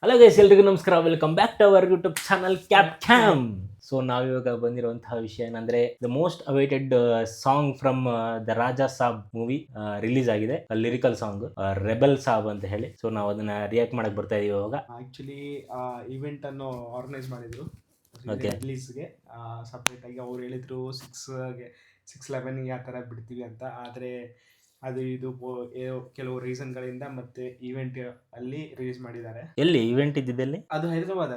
Hello guys, ಎಲ್ರಿಗೂ ನಮಸ್ಕಾರ. Welcome back to our YouTube channel cap cam. So ನಾವಿವಾಗ ಬಂದಿರುವಂತಹ ವಿಷಯ ಏನಂದ್ರೆ the most awaited song from the Raja Saab movie release ಆಗಿದೆ. ಲಿರಿಕಲ್ ಸಾಂಗ್ ರೆಬೆಲ್ ಸಾಬ್ ಅಂತ ಹೇಳಿ. ಸೊ ನಾವು ಅದನ್ನ ರಿಯಾಕ್ಟ್ ಮಾಡಕ್ ಬರ್ತಾ ಇದೀವಿ ಇವಾಗ. ಆಕ್ಚುಲಿ ಈವೆಂಟ್ ಅನ್ನು ಆರ್ಗನೈಸ್ ಮಾಡಿದ್ರು Okay. ರಿಲೀಸ್ಗೆ. ಸಪ್ರೇಟ್ ಆಗಿ ಅವ್ರು ಹೇಳಿದ್ರು 6/11 ಆ ಥರ ಬಿಡ್ತೀವಿ ಅಂತ. ಆದರೆ ಅದು ಇದು ಕೆಲವು ರೀಸನ್ಗಳಿಂದ ಮತ್ತೆ ಈವೆಂಟ್ ಅಲ್ಲಿ ರಿಲೀಸ್ ಮಾಡಿದ್ದಾರೆ. ಎಲ್ಲಿ ಇವೆಂಟ್ ಇದ್ದಿದ್ದಲ್ಲಿ? ಅದು ಹೈದರಾಬಾದ್.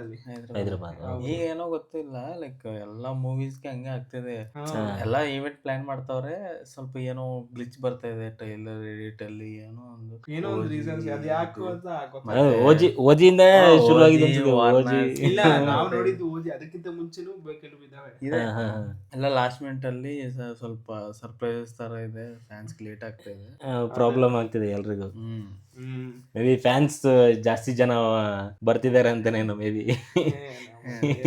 ಹೈದರಾಬಾದ್. ಈಗ ಏನೋ ಗೊತ್ತಿಲ್ಲ, ಲೈಕ್ ಎಲ್ಲಾ ಮೂವೀಸ್ಗೆ ಹಂಗೆ ಆಗ್ತಿದೆ. ಹಾ. ಎಲ್ಲಾ ಈವೆಂಟ್ ಪ್ಲಾನ್ ಮಾಡ್ತಾವ್ರೆ, ಸ್ವಲ್ಪ ಏನೋ ಗ್ಲಿಚ್ ಬರ್ತಾ ಇದೆ ಟ್ರೈಲರ್ ಎಡಿಟ್ ಅಲ್ಲಿ, ಏನೋ ಒಂದು ರೀಸನ್ಸ್ ಅದು ಯಾಕೋ ಅಂತ ಓಜಿಯಿಂದ ಹಾ, ಶುರು ಆಗಿದೆ ಓಜಿ, ಅನ್ಸುತ್ತೆ. ವಾರ್ನರ್. ಓಜಿ. ಇಲ್ಲ, ನಾವು ನೋಡಿದ್ದು ಓದಿ, ಅದಕ್ಕಿಂತ ಮುಂಚೆನೂ ಕೆಲವು ಇದಾವೆ. ಇದೆ. ಹಾ, ಹಾ, ಹಾ. ಎಲ್ಲ ಲಾಸ್ಟ್ ಮಿನಿಟ್ ಅಲ್ಲಿ ಸ್ವಲ್ಪ ಸರ್ಪ್ರೈಸಸ್ ತರ ಇದೆ, ಫ್ಯಾನ್ಸ್ ಲೇಟ್ ಆಗ್ತಾ ಇದೆ. ಪ್ರಾಬ್ಲಮ್ ಆಗ್ತಿದೆ ಎಲ್ರಿಗೂ. ಹ್ಮ್ ಮೇ ಬಿ ಫ್ಯಾನ್ಸ್ ಜಾಸ್ತಿ ಜನ ಬರ್ತಿದ್ದಾರೆ ಅಂತಾನೇನೋ ಮೇ ಬಿ.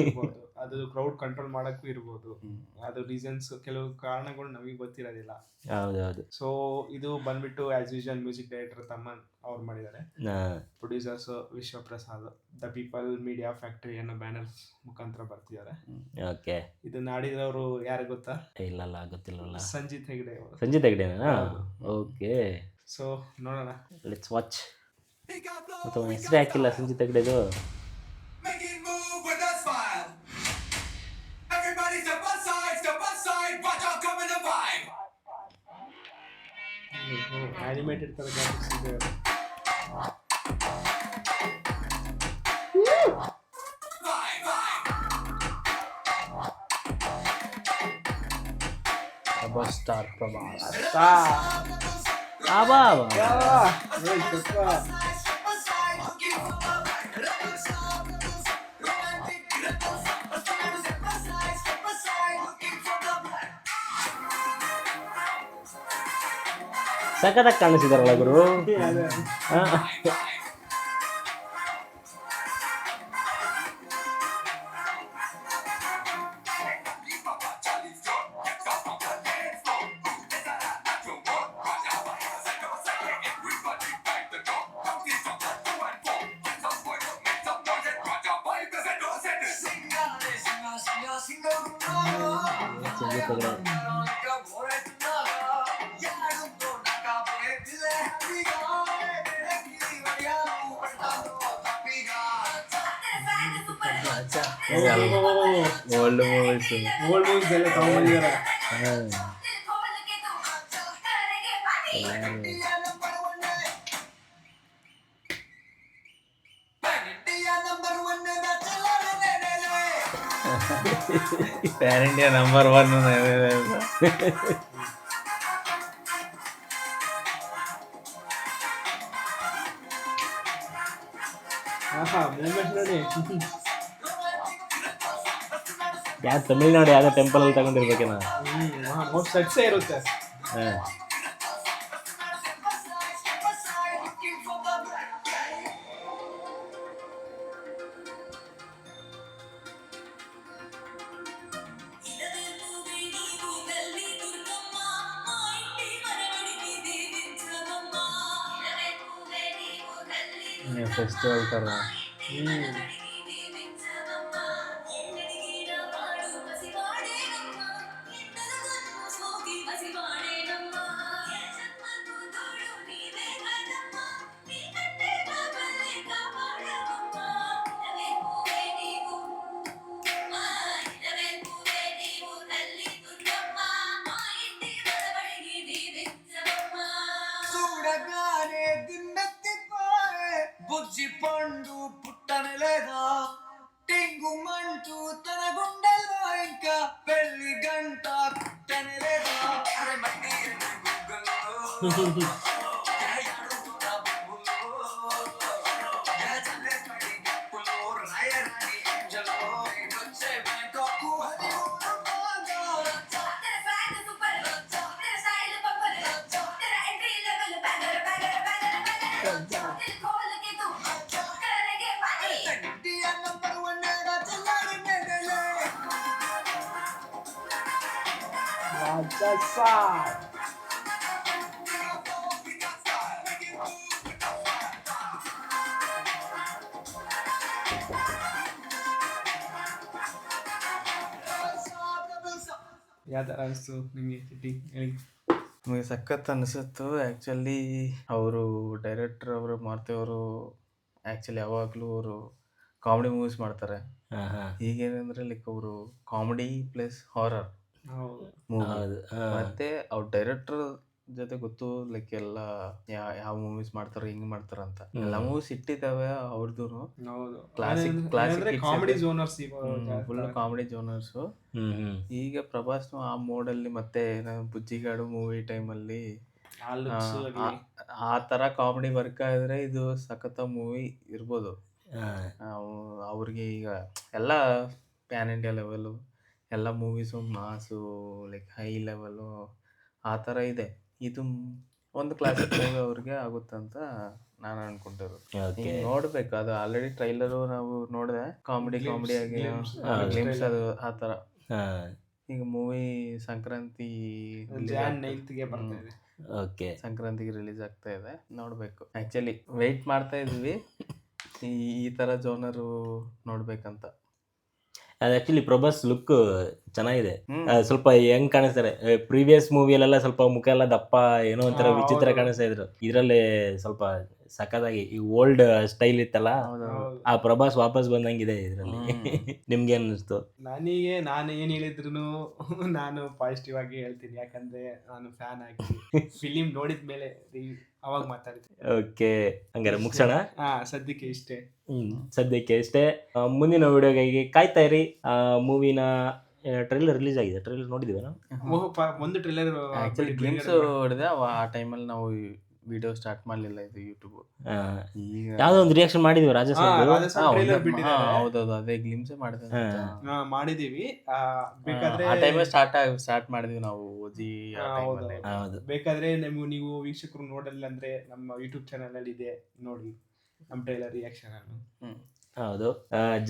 ಇರ್ಬೋದು. ಅದು ಕ್ರೌಡ್ ಕಂಟ್ರೋಲ್ ಮಾಡಕ್ಕೂ ಇರ್ಬೋದು. ಅದು ರೀಸನ್ಸ್, ಕೆಲವು ಕಾರಣಗಳು ನಮಗೆ ಗೊತ್ತಿರೋದಿಲ್ಲ. ಹೌದೌದು. ಸೊ ಇದು ಬಂದ್ಬಿಟ್ಟು ಆಸ್ ಯೂಶುವಲ್ ಮ್ಯೂಸಿಕ್ ಡೈರೆಕ್ಟರ್ ತಮ್ಮನ್ ಅವ್ರು ಮಾಡಿದ್ದಾರೆ. Producers Vishwaprasad. The people media factory ಅನ್ನೋ ಬ್ಯಾನರ್ ಮುಖಾಂತರ ಬರ್ತಿದ್ದಾರೆ. ಓಕೆ. ಇದನ್ನ ಆಡಿದವರು ಯಾರು ಗೊತ್ತಾ? ಇಲ್ಲಲ್ಲ, ಗೊತ್ತಿಲ್ಲಲ್ಲ. ಸಂಜಿತ್ ಹೆಗ್ಡೆ ಅವರು. ಸಂಜಿತ್ ಹೆಗ್ಡೆನಾ? ಓಕೆ, ಸೊ ನೋಡೋಣ. Let's watch. ಮತ್ತು ಹೆಸರು ಹಾಕಿಲ್ಲ ಸಂಜಿತ್ ಹೆಗ್ಡೆದು. ಆನಿಮೇಟೆಡ್ ತರ ಗ್ರಾಫಿಕ್ಸ್ ಇದೆ. ಸ್ಟಾರ್ ಪ್ರಭಾಸ್. ಆಬಾ ಸಖತ್ತಾಗಿ ಕಾಣಿಸಿದಾರಲ್ಲ ಗುರು. ಓಲ್ಡ್ ಮೂವೀಸ್ ಎಲ್ಲ ತಗೊಂಡಿದ್ದಾರೆ. PAN India number 1. ಮೂಮೆಂಟ್ ನೋಡಿ. ಯಾರು ತಮಿಳ್ನಾಡು ಯಾವ್ದೋ ಟೆಂಪಲ್ ಅಲ್ಲಿ ತಗೊಂಡಿರ್ಬೇಕೇನ? ಮೋಸ್ಟ್ ಸೆಟ್ಸೇ ಇರುತ್ತೆ. ಫೆಸ್ಟಿವಲ್ ತರ. బుజ్జి పండు పుట్టనలేదా, టింగు మంటూ తన గుండెల్లో ఇంకా పెళ్లి గంట కుట్టనలేదా. అరే మట్టి గుగ్గల్లో ಯಾವ ಥರ ಅನಿಸ್ತು ನಿಮಗೆ ಚಿಟ್ಟಿ ಹೇಳಿ? ನಮಗೆ ಸಖತ್ ಅನಿಸುತ್ತು ಆ್ಯಕ್ಚುಲಿ. ಅವರು ಡೈರೆಕ್ಟರ್ ಅವರು ಮಾರುತಿ ಅವರು ಆ್ಯಕ್ಚುಲಿ ಯಾವಾಗಲೂ ಅವರು ಕಾಮಿಡಿ ಮೂವೀಸ್ ಮಾಡ್ತಾರೆ. ಹಾಂ ಹಾಂ ಈಗೇನಂದ್ರೆ ಲೈಕ್ ಅವರು ಕಾಮಿಡಿ ಪ್ಲಸ್ ಹಾರರ್ ಹೌದು ಮೂವಿ. ಹೌದು ಮತ್ತೆ ಅವ್ರ ಡೈರೆಕ್ಟರ್ ಜೊತೆ ಗೊತ್ತು ಲೈಕ್ ಎಲ್ಲ ಯಾವ ಮೂವೀಸ್ ಮಾಡ್ತಾರೆ ಹಿಂಗ್ ಮಾಡ್ತಾರ ಅಂತ. ಎಲ್ಲ ಮೂವೀಸ್ ಇಟ್ಟಿದ್ದಾವೆ ಅವ್ರದ್ದು ಹೌದು ಕ್ಲಾಸಿಕ್ ಕಾಮಿಡಿ ಜೋನರ್ಸ್ ಫುಲ್ ಕಾಮಿಡಿ ಜೋನರ್ಸ್. ಹ್ಮ್ ಈಗ ಪ್ರಭಾಸ್ ಆ ಮೋಡಲ್ಲಿ ಮತ್ತೆ ಬುಜ್ಜಿಗಾಡು ಮೂವಿ ಟೈಮಲ್ಲಿ ಆ ತರ ಕಾಮಿಡಿ ವರ್ಕ್ ಆದ್ರೆ ಇದು ಸಖತ್ ಮೂವಿ ಇರ್ಬೋದು. ಅವ್ರಿಗೆ ಈಗ ಎಲ್ಲ ಪ್ಯಾನ್ ಇಂಡಿಯಾ ಲೆವೆಲು ಎಲ್ಲ ಮೂವೀಸು ಮಾಸು ಲೈಕ್ ಹೈ ಲೆವೆಲು ಆ ಥರ ಇದೆ. ಇದು ಒಂದು ಕ್ಲಾಸಿಕ್ ಮೂವಿ ಅವ್ರಿಗೆ ಆಗುತ್ತಂತ ನಾನು ಅನ್ಕೊಂಡಿರೋದು. ಓಕೆ ಈಗ ನೋಡ್ಬೇಕು, ಅದು ಆಲ್ರೆಡಿ ಟ್ರೈಲರು ನಾವು ನೋಡಿದೆ, ಕಾಮಿಡಿಯಾಗಿ ಗ್ಲಿಮ್ಸ್ ಅದು ಆ ಥರ. ಈಗ ಮೂವಿ ಸಂಕ್ರಾಂತಿ ಜಾನ್ 9th ಬರ್ತಾ ಇದೆ. ಓಕೆ ಸಂಕ್ರಾಂತಿಗೆ ರಿಲೀಸ್ ಆಗ್ತಾ ಇದೆ, ನೋಡ್ಬೇಕು. ಆಕ್ಚುಲಿ ವೆಯ್ಟ್ ಮಾಡ್ತಾ ಇದ್ವಿ ಈ ತರ ಜೋನರು ನೋಡ್ಬೇಕಂತ. ಅದು ಆ್ಯಕ್ಚುಲಿ ಪ್ರಭಾಸ್ ಲುಕ್ ಚೆನ್ನಾಗಿದೆ. ಸ್ವಲ್ಪ ಹೆಂಗ್ ಕಾಣಿಸ್ತಾರೆ ಪ್ರೀವಿಯಸ್ ಮೂವಿಯಲ್ಲೆಲ್ಲ ಸ್ವಲ್ಪ ಮುಖ ಎಲ್ಲ ದಪ್ಪ ಏನೋ ಒಂಥರ ವಿಚಿತ್ರ ಕಾಣಿಸ್ತಾ ಇದ್ರು. ಇದರಲ್ಲಿ ಸ್ವಲ್ಪ ಸಖತ್ತಾಗಿ ಈ ಓಲ್ಡ್ ಸ್ಟೈಲ್ ಇತ್ತಲ್ಲ, ಆ ಪ್ರಭಾಸ್ ವಾಪಸ್ ಬಂದಂಗಿದೆ ಇದರಲ್ಲಿ. ನಿಮ್ಗೆ ಅನಿಸ್ತು? ನಾನು ಏನ್ ಹೇಳಿದ್ರು ನಾನು ಪಾಸಿಟಿವ್ ಆಗಿ ಹೇಳ್ತೀನಿ, ಯಾಕಂದ್ರೆ ನಾನು ಫ್ಯಾನ್ ಆಗಿ ಫಿಲಿಂ ನೋಡಿದ್ಮೇಲೆ ಅವಾಗ ಮಾತಾಡ್ತೀನಿ. ಓಕೆ, ಹಂಗಾರೆ ಮುಗಿಸೋಣ. ಸದ್ಯಕ್ಕೆ ಇಷ್ಟೇ. ಸದ್ಯಕ್ಕೆ ಇಷ್ಟೇ. ಮುಂದಿನ ವಿಡಿಯೋಗಾಗಿ ಕಾಯ್ತಾ ಇರಿ. ಮೂವಿನ ಟ್ರೈಲರ್ ರಿಲೀಸ್ ಆಗಿದೆ, ಟ್ರೈಲರ್ ನೋಡಿದೀವಿ ನಾವು. ಒಂದು ಟ್ರೈಲರ್ ಆಕ್ಚುಲಿ ಗ್ಲಿಮ್ಸ್ ಹೊಡೆದೆ ಆ ಟೈಮಲ್ಲಿ. ನಾವು ವಿಡಿಯೋ ಸ್ಟಾರ್ಟ್ ಮಾಡ್ಲಿಲ್ಲ ಇದು ಯೂಟ್ಯೂಬ್. ಈಗ ಯಾವ್ದೋ ಒಂದು ರಿಯಾಕ್ಷನ್ ಮಾಡಿದ್ವಿ ಹೌದೌದು, ಅದೇ ಗ್ಲಿಮ್ಸ್ ಮಾಡಿದೀವಿ. ಬೇಕಾದ್ರೆ ಆ ಟೈಮಲ್ಲಿ ಸ್ಟಾರ್ಟ್ ಮಾಡಿದ್ವಿ ನಾವು ಓಜಿ. ಬೇಕಾದ್ರೆ ನೀವು ವೀಕ್ಷಕರು ನೋಡಲ್ಲ ಅಂದ್ರೆ ನಮ್ಮ ಯೂಟ್ಯೂಬ್ ಚಾನಲ್ ಅಲ್ಲಿ ಇದೆ, ನೋಡಿ ನಮ್ಮ ಟ್ರೈಲರ್ ರಿಯಾಕ್ಷನ್. ಹೌದು,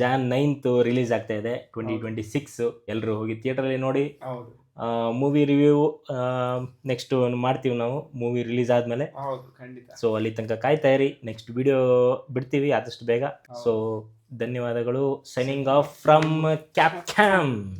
ಜಾನ್ 9th ರಿಲೀಸ್ ಆಗ್ತಾ ಇದೆ 2026. ಎಲ್ಲರೂ ಹೋಗಿ ಥಿಯೇಟರಲ್ಲಿ ನೋಡಿ. ಹೌದು, ಮೂವಿ ರಿವ್ಯೂ ನೆಕ್ಸ್ಟ್ ಮಾಡ್ತೀವಿ ನಾವು ಮೂವಿ ರಿಲೀಸ್ ಆದ್ಮೇಲೆ. ಹೌದು, ಖಂಡಿತ. ಸೊ ಅಲ್ಲಿ ತನಕ ಕಾಯ್ತಾ ಇರಿ, ನೆಕ್ಸ್ಟ್ ವಿಡಿಯೋ ಬಿಡ್ತೀವಿ ಆದಷ್ಟು ಬೇಗ. ಸೊ ಧನ್ಯವಾದಗಳು. Signing off from ಕ್ಯಾಪ್ಕ್ಯಾಮ್.